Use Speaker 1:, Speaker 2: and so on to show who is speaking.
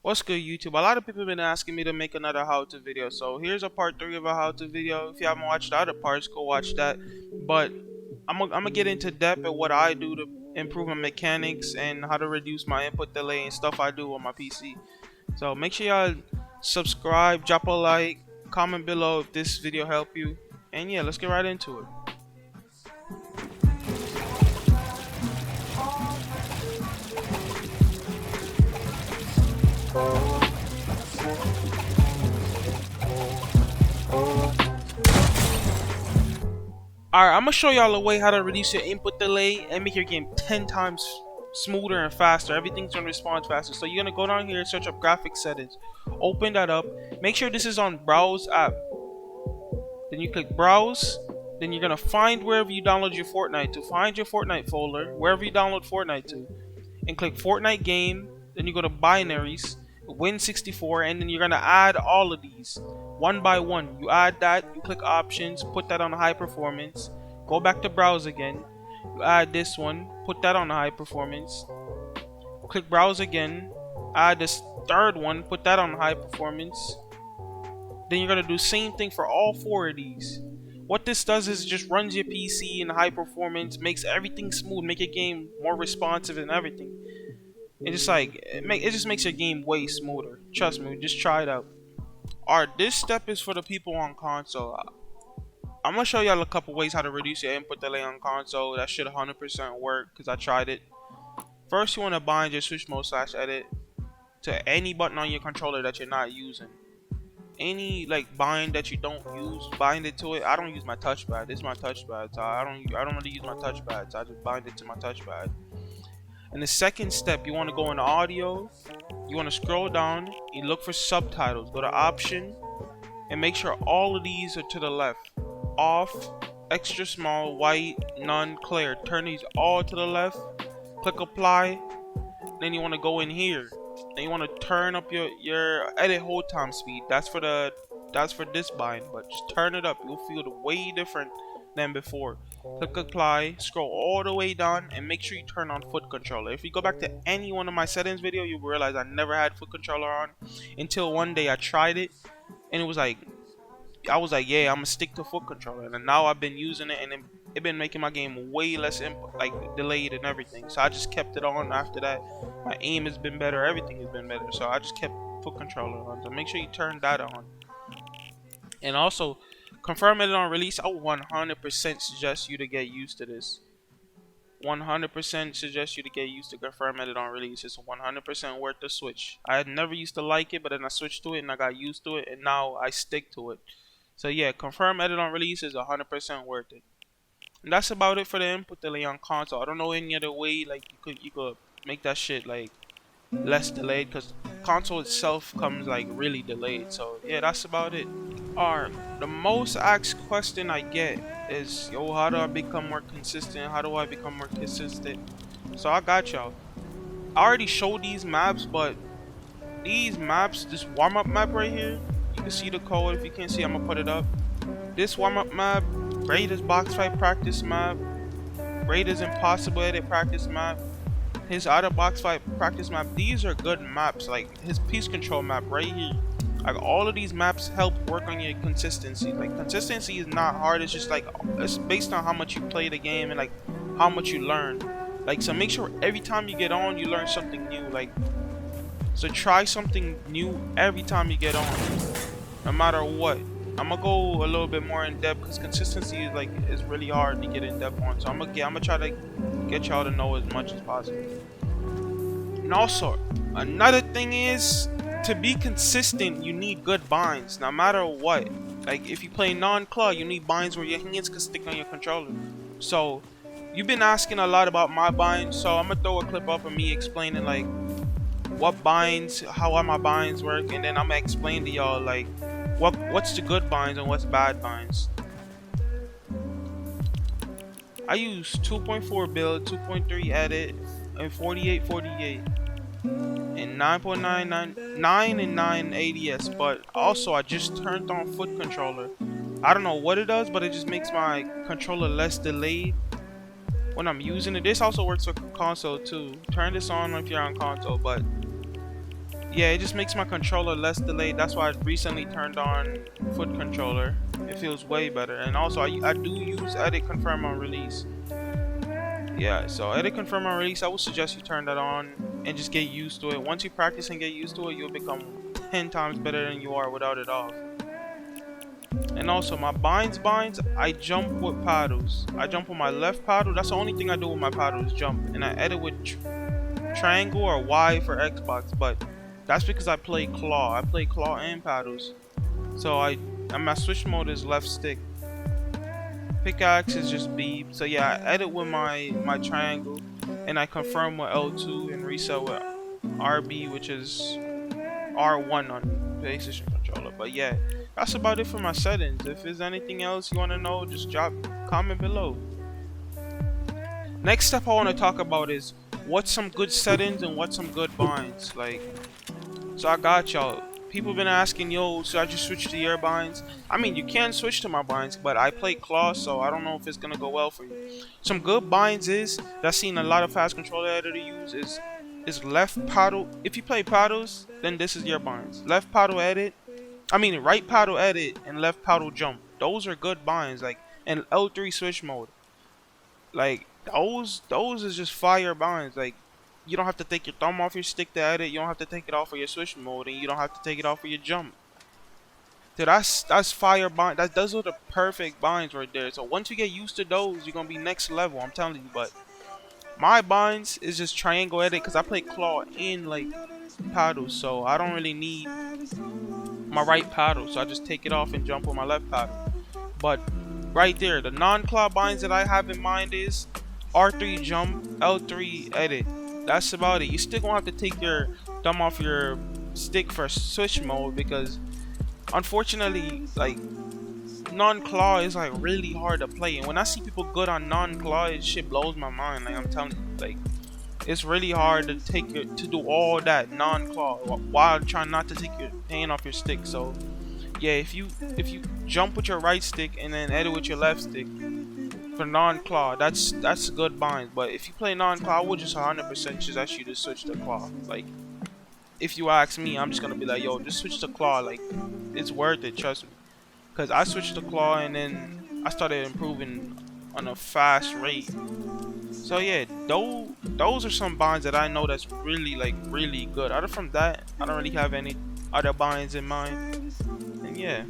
Speaker 1: What's good, YouTube? A lot of people have been asking me to make another how-to video, so here's a part 3 of a how-to video. If you haven't watched the other parts, go watch that. But I'm gonna get into depth at what I do to improve my mechanics and how to reduce my input delay and stuff I do on my PC. So make sure y'all subscribe, drop a like, comment below if this video helped you, and yeah, let's get right into it. Alright, I'm gonna show y'all a way how to reduce your input delay and make your game 10 times smoother and faster. Everything's gonna respond faster. So you're gonna go down here and search up graphics settings. Open that up. Make sure this is on browse app. Then you click browse. Then you're gonna find wherever you download your Fortnite to. Find your Fortnite folder, wherever you download Fortnite to. And click Fortnite game. Then you go to binaries, Win64, and then you're gonna add all of these one by one. You add that, you click options, put that on high performance, go back to browse again, you add this one, put that on high performance, click browse again, add this third one, put that on high performance. Then you're gonna do same thing for all 4 of these. What this does is just runs your PC in high performance, makes everything smooth, make your game more responsive and everything. It's just like it just makes your game way smoother. Trust me, just try it out. Alright, this step is for the people on console. I'm gonna show y'all a couple ways how to reduce your input delay on console. That should 100% work because I tried it. First, you want to bind your switch mode / edit to any button on your controller that you're not using. Any like bind that you don't use, bind it to it. I don't use my touchpad. This is my touchpad, so I don't really use my touchpad. So I just bind it to my touchpad. And the second step, you want to go in audio. You want to scroll down. You look for subtitles. Go to option, and make sure all of these are to the left. Off, extra small, white, none, clear. Turn these all to the left. Click apply. Then you want to go in here. Then you want to turn up your edit hold time speed. That's for this bind, but just turn it up. You'll feel it way different than before. Click apply, scroll all the way down, and make sure you turn on foot controller. If you go back to any one of my settings video, you'll realize I never had foot controller on until one day I tried it, and it was like, I was like, yeah, I'm gonna stick to foot controller, and now I've been using it, and it been making my game way less delayed and everything. So I just kept it on. After that, my aim has been better, everything has been better. So I just kept foot controller on. So make sure you turn that on, and also confirm it on release. I 100% suggest you to get used to this. 100% suggest you to get used to confirm edit on release. It's 100% worth the switch. I had never used to like it, but then I switched to it and I got used to it, and now I stick to it. So yeah, confirm edit on release is 100% worth it. And that's about it for the input delay on console. I don't know any other way like you could make that shit like less delayed, because console itself comes like really delayed. So yeah, that's about it. Alright, the most asked question I get is, yo, how do I become more consistent? How do I become more consistent? So I got y'all. I already showed these maps, but these maps, this warm-up map right here, you can see the code. If you can't see, I'm gonna put it up. This warm-up map, Raiders box fight practice map, Raiders impossible edit practice map, his other box fight practice map, these are good maps. Like his peace control map right here. Like all of these maps help work on your consistency. Like consistency is not hard. It's just like it's based on how much you play the game and like how much you learn. Like, so make sure every time you get on, you learn something new. Like, so try something new every time you get on, no matter what. I'm gonna go a little bit more in depth because consistency is really hard to get in depth on. So I'm gonna try to get y'all to know as much as possible. And also, another thing is, to be consistent, you need good binds, no matter what. Like if you play non-claw, you need binds where your hands can stick on your controller. So you've been asking a lot about my binds, so I'm gonna throw a clip up of me explaining like what binds, how my binds work, and then I'm gonna explain to y'all like what's the good binds and what's bad binds. I use 2.4 build, 2.3 edit, and 4848. And 9.999 and 9 ADS, but also I just turned on foot controller. I don't know what it does, but it just makes my controller less delayed when I'm using it. This also works for console too. Turn this on if you're on console, but yeah, it just makes my controller less delayed. That's why I recently turned on foot controller. It feels way better. And also I do use edit confirm on release. Yeah, so edit confirm on release, I would suggest you turn that on and just get used to it. Once you practice and get used to it, you'll become 10 times better than you are without it off. And also my binds, I jump with paddles. I jump with my left paddle. That's the only thing I do with my paddle is jump. And I edit with triangle or Y for Xbox, but that's because I play claw. I play claw and paddles. So and my switch mode is left stick. Pickaxe is just B. So yeah, I edit with my triangle, and I confirm with L2 and reset with RB, which is R1 on PlayStation controller. But yeah, that's about it for my settings. If there's anything else you want to know, just drop comment below. Next step I want to talk about is what's some good settings and what's some good binds. Like, so I got y'all. People been asking, yo, should I just switch to your binds? I mean, you can switch to my binds, but I play claw, so I don't know if it's gonna go well for you. Some good binds is that I've seen a lot of fast controller editor use is left paddle. If you play paddles, then this is your binds. Left paddle edit. I mean, right paddle edit and left paddle jump. Those are good binds. Like, and L3 switch mode. Like those is just fire binds. Like, you don't have to take your thumb off your stick to edit. You don't have to take it off of your switch mode, and you don't have to take it off of your jump. Dude, that's fire bind. Those are the perfect binds right there. So once you get used to those, you're gonna be next level. I'm telling you. But my binds is just triangle edit because I play claw in like paddle, so I don't really need my right paddle. So I just take it off and jump with my left paddle. But right there, the non-claw binds that I have in mind is R3 jump, L3 edit. That's about it. You still gonna have to take your thumb off your stick for switch mode because unfortunately, like, non-claw is like really hard to play. And when I see people good on non-claw, it shit blows my mind. Like, I'm telling you, like, it's really hard to do all that non-claw while trying not to take your hand off your stick. So yeah, if you jump with your right stick and then edit with your left stick for non-claw, that's a good bind. But if you play non-claw, I would just 100% suggest you to switch to claw. Like, if you ask me, I'm just gonna be like, yo, just switch to claw. Like, it's worth it, trust me. Cause I switched to claw and then I started improving on a fast rate. So yeah, those are some binds that I know that's really really good. Other from that, I don't really have any other binds in mind. And yeah.